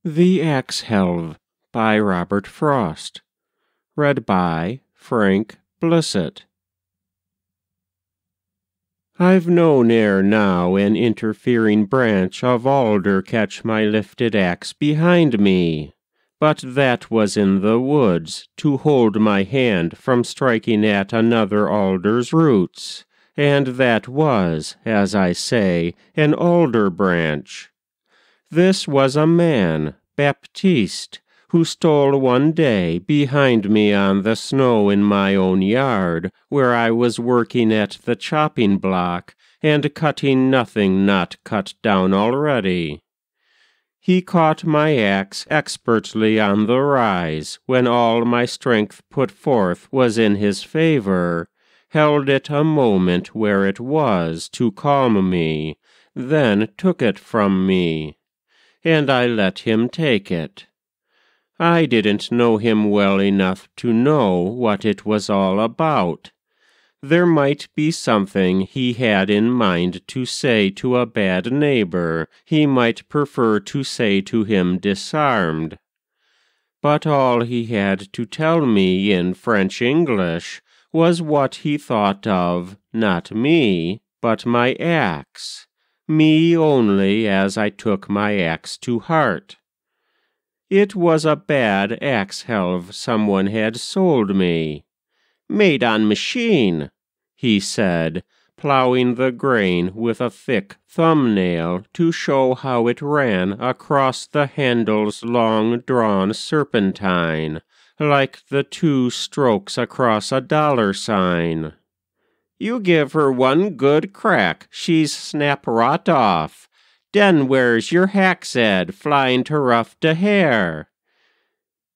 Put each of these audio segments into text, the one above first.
The Ax-Helve by Robert Frost. Read by Frank Blissett. I've known ere now an interfering branch of alder catch my lifted axe behind me, but that was in the woods, to hold my hand from striking at another alder's roots, and that was, as I say, an alder branch. This was a man, Baptiste, who stole one day behind me on the snow in my own yard, where I was working at the chopping block, and cutting nothing not cut down already. He caught my axe expertly on the rise, when all my strength put forth was in his favor, held it a moment where it was to calm me, then took it from me, and I let him take it. I didn't know him well enough to know what it was all about. There might be something he had in mind to say to a bad neighbor he might prefer to say to him disarmed. But all he had to tell me in French English was what he thought of, not me, but my axe. Me only, as I took my axe to heart. It was a bad Ax-Helve someone had sold me. Made on machine, he said, plowing the grain with a thick thumbnail to show how it ran across the handle's long-drawn serpentine, like the 2 strokes across a dollar sign. You give her one good crack, she's snap rot off. Den where's your hack's head flying to rough de hair?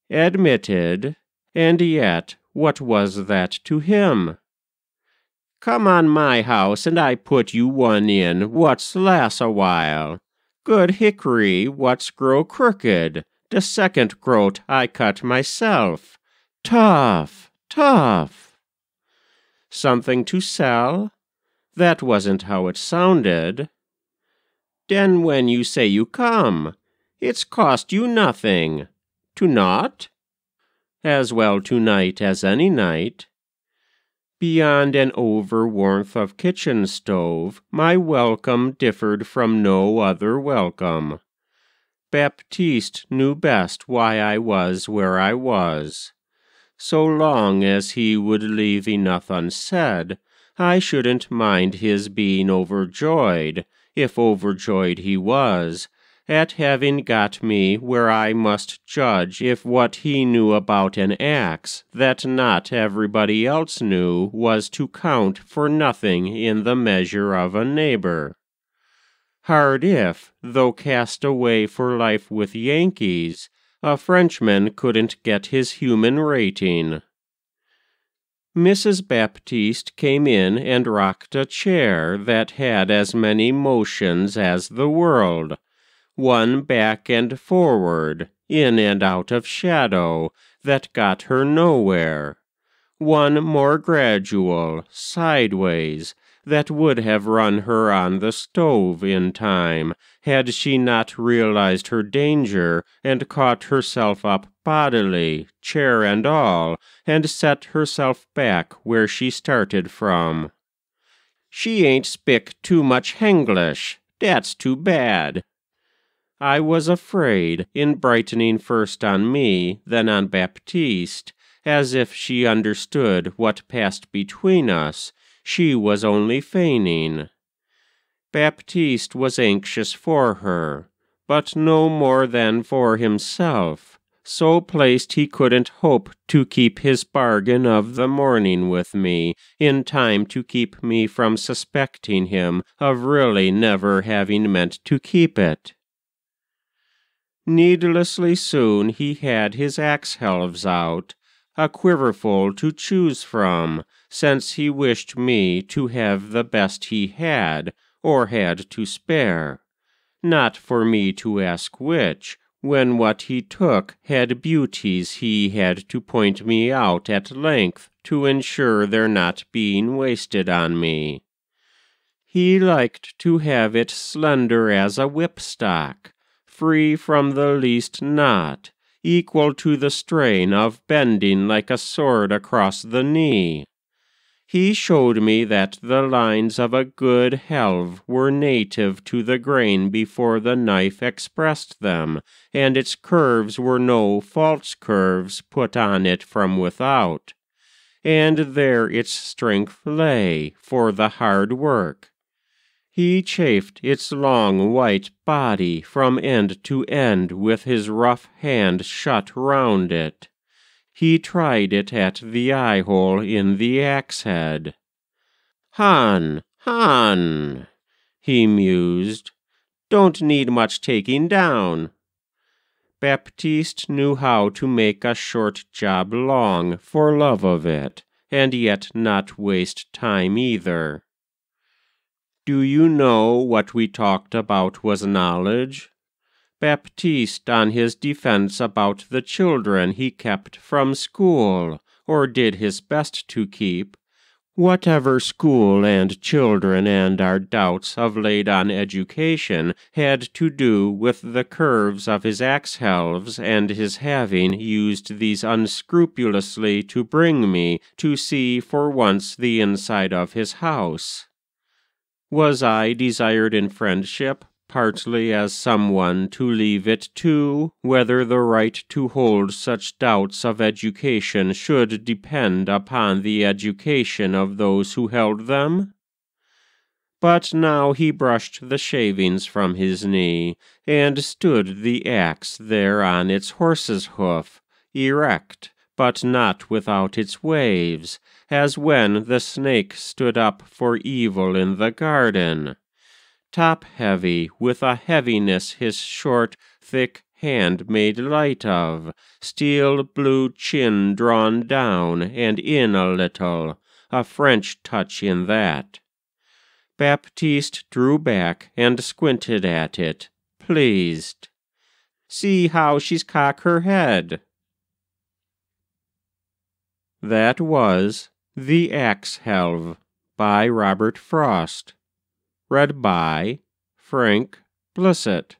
Admitted, and yet what was that to him? Come on my house, and I put you one in what's lass a while. Good hickory what's grow crooked, de second growt I cut myself. Tough, tough. Something to sell? That wasn't how it sounded. Den when you say you come, it's cost you nothing. To naught? As well tonight as any night. Beyond an over-warmth of kitchen stove, my welcome differed from no other welcome. Baptiste knew best why I was where I was. So long as he would leave enough unsaid, I shouldn't mind his being overjoyed, if overjoyed he was, at having got me where I must judge if what he knew about an axe that not everybody else knew was to count for nothing in the measure of a neighbor. Hard if, though cast away for life with Yankees, a Frenchman couldn't get his human rating. Mrs. Baptiste came in and rocked a chair that had as many motions as the world, one back and forward, in and out of shadow, that got her nowhere, one more gradual, sideways, that would have run her on the stove in time, had she not realized her danger and caught herself up bodily, chair and all, and set herself back where she started from. She ain't spik too much Henglish, that's too bad. I was afraid, in brightening first on me, then on Baptiste, as if she understood what passed between us, she was only feigning. Baptiste was anxious for her, but no more than for himself, so placed he couldn't hope to keep his bargain of the morning with me in time to keep me from suspecting him of really never having meant to keep it. Needlessly soon he had his Ax-Helves out, a quiverful to choose from, since he wished me to have the best he had, or had to spare. Not for me to ask which, when what he took had beauties he had to point me out at length to ensure their not being wasted on me. He liked to have it slender as a whipstock, free from the least knot, equal to the strain of bending like a sword across the knee. He showed me that the lines of a good helve were native to the grain before the knife expressed them, and its curves were no false curves put on it from without. And there its strength lay for the hard work. He chafed its long white body from end to end with his rough hand shut round it. He tried it at the eye-hole in the axe-head. "Han, Han," he mused, "don't need much taking down." Baptiste knew how to make a short job long for love of it, and yet not waste time either. "Do you know what we talked about was knowledge?" Baptiste on his defense about the children he kept from school, or did his best to keep, whatever school and children and our doubts of laid on education had to do with the curves of his axe-helves and his having used these unscrupulously to bring me to see for once the inside of his house. Was I desired in friendship, partly as someone to leave it to, whether the right to hold such doubts of education should depend upon the education of those who held them? But now he brushed the shavings from his knee, and stood the axe there on its horse's hoof, erect, but not without its waves, as when the snake stood up for evil in the garden. Top-heavy, with a heaviness his short, thick hand made light of, steel blue chin drawn down and in a little, a French touch in that. Baptiste drew back and squinted at it, pleased. "See how she's cock her head." That was The Ax-Helve by Robert Frost. Read by Frank Blissett.